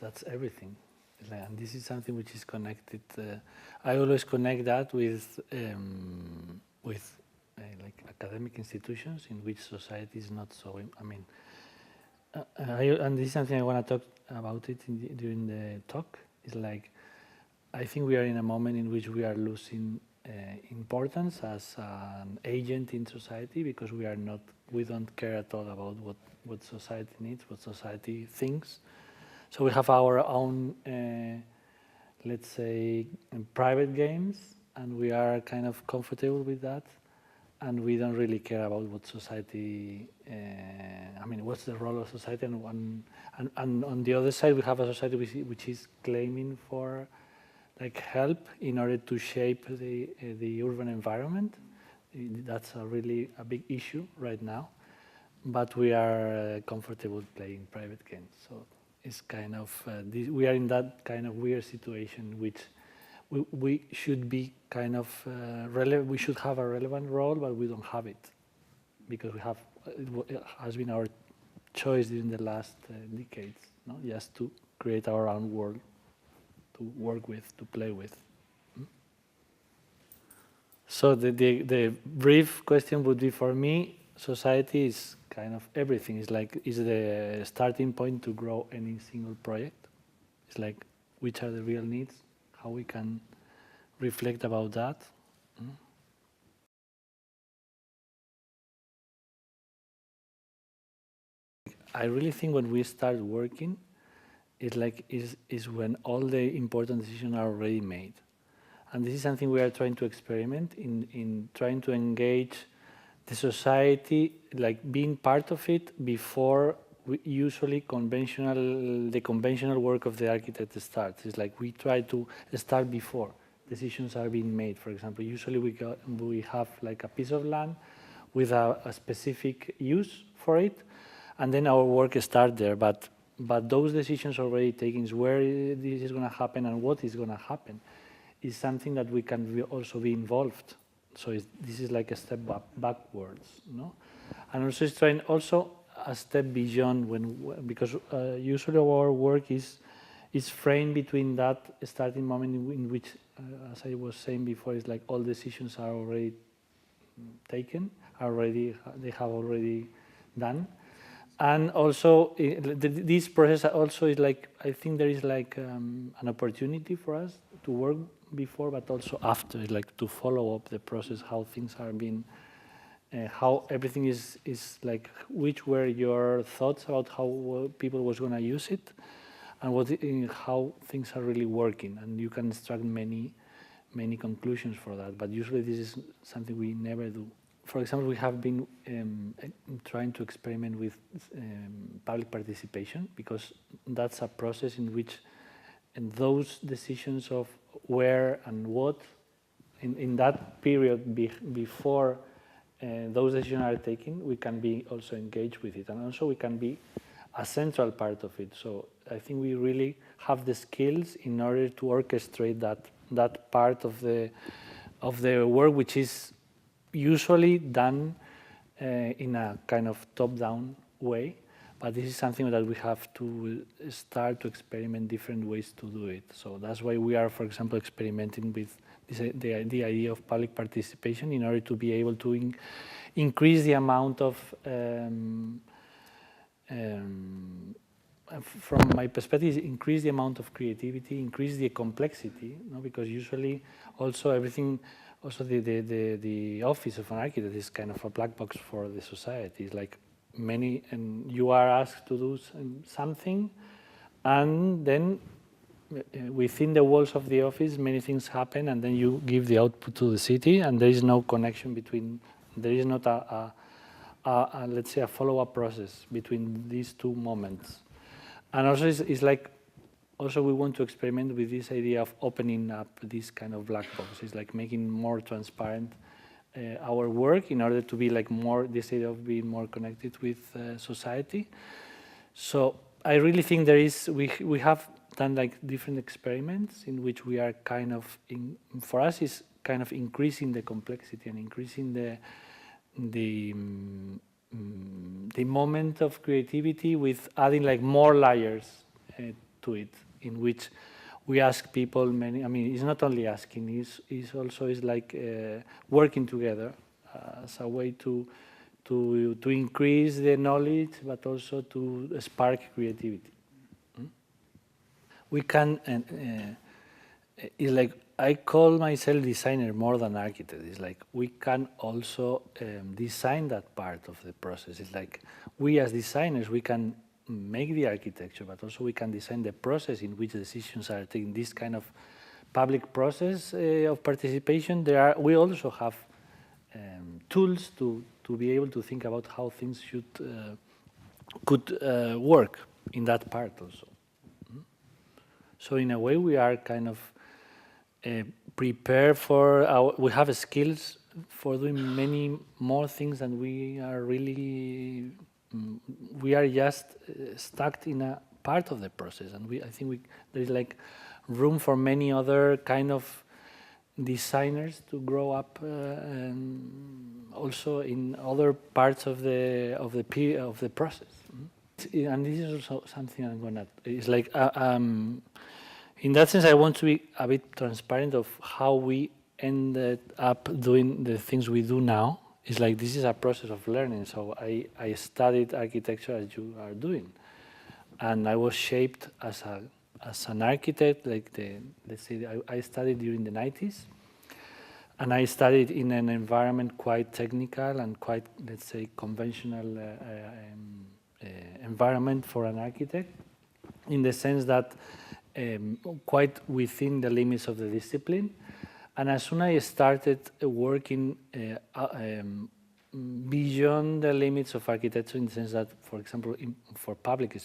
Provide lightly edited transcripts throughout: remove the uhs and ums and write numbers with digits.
that's everything. And this is something which is connected. I always connect that with like academic institutions in which society is not so. I mean, and this is something I want to talk about it during the talk. Is like, I think we are in a moment in which we are losing importance as an agent in society, because we don't care at all about what society needs, what society thinks. So we have our own, let's say, private games, and we are kind of comfortable with that, and we don't really care about what society, I mean, what's the role of society, and on the other side, we have a society which is claiming for like help in order to shape the urban environment. That's really a big issue right now, but we are comfortable playing private games. So it's kind of, we are in that kind of weird situation, which we should be kind of we should have a relevant role, but we don't have it, because it has been our choice during the last decades, no? Just to create our own world to work with, to play with. So the brief question would be, for me, society is kind of everything. It's like, is the starting point to grow any single project. It's like, which are the real needs, how we can reflect about that. I really think when we start working, it's like is when all the important decisions are already made. And this is something we are trying to experiment in trying to engage the society, like being part of it before usually the conventional work of the architect starts. It's like we try to start before decisions are being made. For example, usually we have like a piece of land with a specific use for it, and then our work starts there. But those decisions already taken, where this is going to happen and what is going to happen, is something that we can also be involved. So this is like a step backwards, no? And also it's trying also a step beyond, because usually our work is framed between that starting moment in which, as I was saying before, is like all decisions are already taken, they have already done. And also, this process also is like, I think there is like an opportunity for us to work before, but also after, like to follow up the process, how things are being, how everything is like, which were your thoughts about how people was going to use it, and how things are really working. And you can extract many conclusions for that, but usually this is something we never do. For example, we have been trying to experiment with public participation, because that's a process in which those decisions of where and what, in that period before those decisions are taken, we can be also engaged with it, and also we can be a central part of it. So I think we really have the skills in order to orchestrate that part of the work, which is usually done in a kind of top-down way, but this is something that we have to start to experiment different ways to do it. So that's why we are, for example, experimenting with the idea of public participation, in order to be able to increase the amount of, from my perspective, increase the amount of creativity, increase the complexity, no? Because usually also everything, also the office of an architect is kind of a black box for the society. It's like and you are asked to do something, and then within the walls of the office, many things happen, and then you give the output to the city, and there is no connection between, there is not let's say, a follow-up process between these two moments. And also it's like, also we want to experiment with this idea of opening up this kind of black box. It's like making more transparent our work, in order to be like more, this idea of being more connected with society. So I really think there is, we have done like different experiments in which we are kind of, for us is kind of increasing the complexity and increasing the moment of creativity with adding like more layers to it, in which we ask people many. I mean, it's not only asking; it's also like working together as a way to increase the knowledge, but also to spark creativity. We can, it's like I call myself designer more than architect. It's like we can also design that part of the process. It's like we as designers, we can make the architecture, but also we can design the process in which decisions are taken. This kind of public process of participation, we also have tools to be able to think about how things could work in that part also. So in a way, we are kind of prepared for we have skills for doing many more things than we are really, we are just stuck in a part of the process. And I think there is like room for many other kind of designers to grow up also in other parts of the process. And this is also something I'm gonna. It's like in that sense, I want to be a bit transparent of how we ended up doing the things we do now. It's like this is a process of learning. So I studied architecture as you are doing, and I was shaped as an architect. Like let's say I studied during the 90s, and I studied in an environment quite technical and quite, let's say, conventional environment for an architect, in the sense that quite within the limits of the discipline. And as soon as I started working beyond the limits of architecture, in the sense that, for example, for public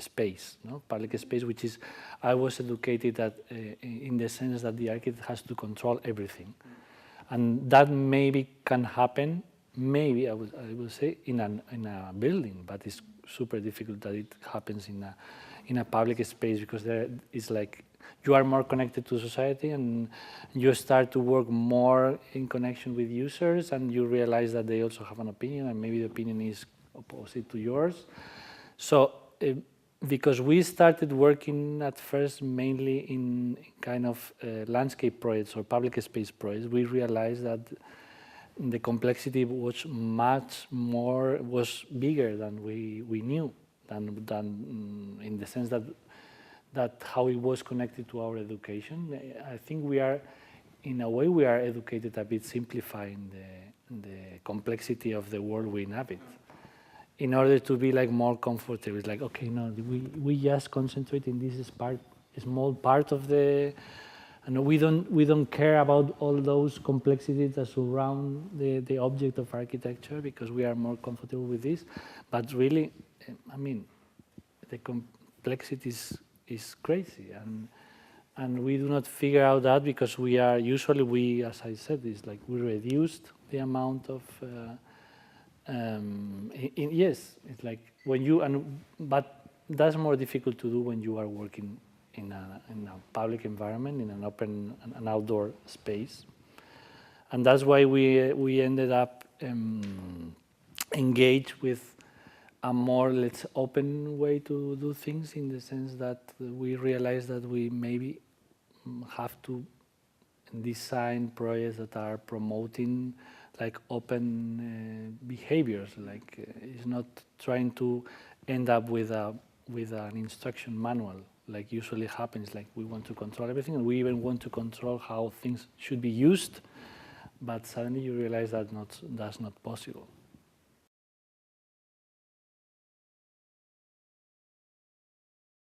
space, public space, which is, I was educated that in the sense that the architect has to control everything. And that maybe can happen, maybe I would say, in a building, but it's super difficult that it happens in a public space, because there is like you are more connected to society and you start to work more in connection with users, and you realize that they also have an opinion, and maybe the opinion is opposite to yours. So because we started working at first mainly in kind of landscape projects or public space projects, we realized that the complexity was bigger than we knew, than in the sense that how it was connected to our education. I think in a way, we are educated a bit simplifying the complexity of the world we inhabit, in order to be like more comfortable. It's like, okay, no, we just concentrate in this small part of and we don't care about all those complexities that surround the object of architecture, because we are more comfortable with this. But really, I mean, the complexity is crazy, and we do not figure out that, because we, as I said, is like we reduced the amount of. Yes, it's like when but that's more difficult to do when you are working in a public environment, in an outdoor space, and that's why we ended up engaged with a more, let's open way to do things, in the sense that we realize that we maybe have to design projects that are promoting like open behaviors. Like it's not trying to end up with an instruction manual, like usually happens. Like we want to control everything, and we even want to control how things should be used, but suddenly you realize that that's not possible.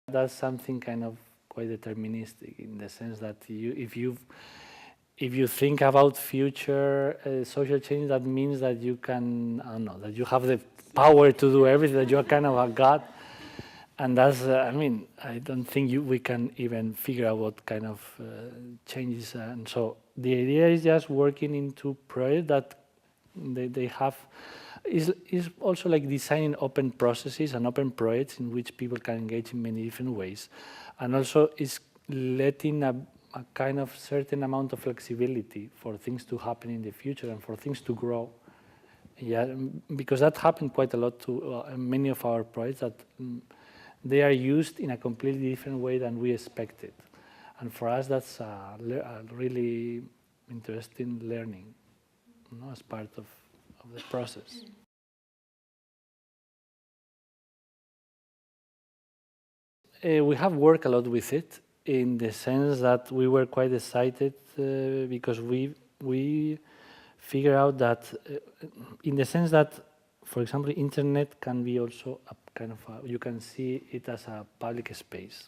That's something kind of quite deterministic, in the sense that if you think about future social change, that means that you can, I don't know, that you have the power to do everything, that you're kind of a god. And that's, I mean, I don't think we can even figure out what kind of changes. And so the idea is just working into projects that they have, is also like designing open processes and open projects in which people can engage in many different ways. And also is letting a kind of certain amount of flexibility for things to happen in the future and for things to grow. Yeah, because that happened quite a lot to many of our projects, that they are used in a completely different way than we expected. And for us, that's a really interesting learning, as part of the process. We have worked a lot with it, in the sense that we were quite excited because we figure out that, in the sense that, for example, internet can be also a kind of you can see it as a public space,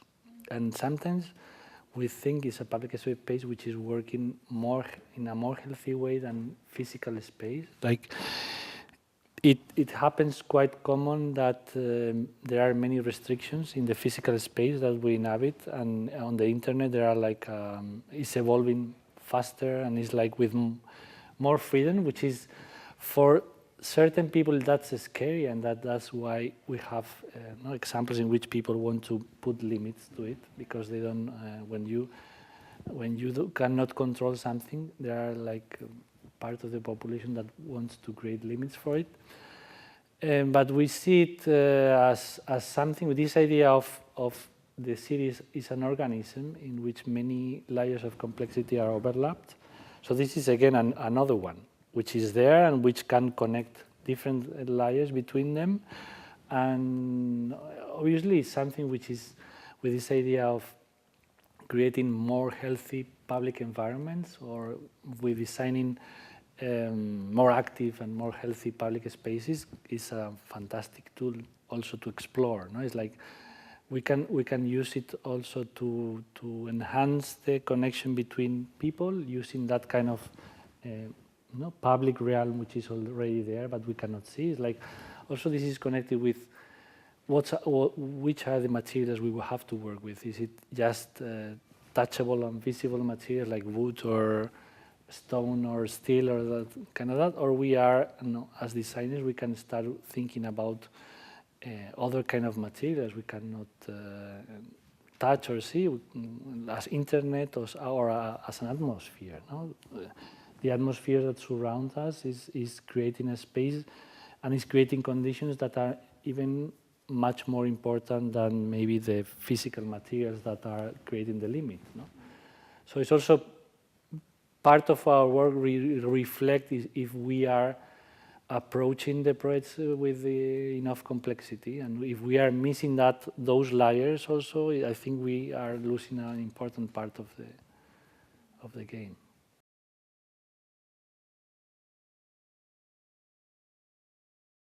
and sometimes we think it's a public space which is working more in a more healthy way than physical space. Like, it happens quite common that there are many restrictions in the physical space that we inhabit, and on the internet there are like it's evolving faster and it's like with more freedom, which is for certain people that's scary, and that's why we have examples in which people want to put limits to it, because they don't when you cannot control something, there are like part of the population that wants to create limits for it. But we see it as something, with this idea of the city is an organism in which many layers of complexity are overlapped. So this is again another one, which is there and which can connect different layers between them. And obviously it's something which is with this idea of creating more healthy public environments, or with designing more active and more healthy public spaces, is a fantastic tool also to explore. No? It's like we can use it also to enhance the connection between people, using that kind of public realm which is already there but we cannot see. It's like also this is connected with which are the materials we will have to work with. Is it just touchable and visible materials like wood or stone or steel or that kind of that, or we are, as designers, we can start thinking about other kind of materials we cannot touch or see, as internet or as an atmosphere. No? The atmosphere that surrounds us is creating a space and is creating conditions that are even much more important than maybe the physical materials that are creating the limit. No? So it's also part of our work reflect if we are approaching the projects with enough complexity, and if we are missing those layers also, I think we are losing an important part of the game.